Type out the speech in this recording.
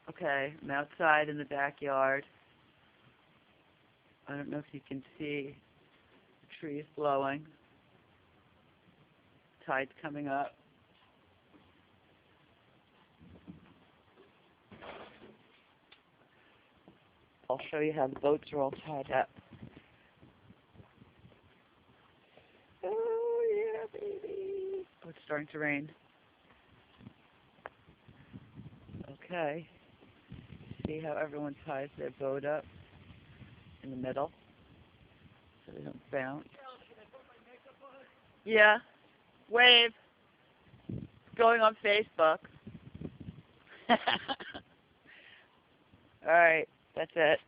Okay, I'm outside in the backyard. I don't know if you can see the trees blowing. Tide's coming up. I'll show you how the boats are all tied up. Oh yeah, baby. Oh, it's starting to rain. Okay. See how everyone ties their boat up in the middle so they don't bounce. Yeah. Wave. Going on Facebook. All right. That's it.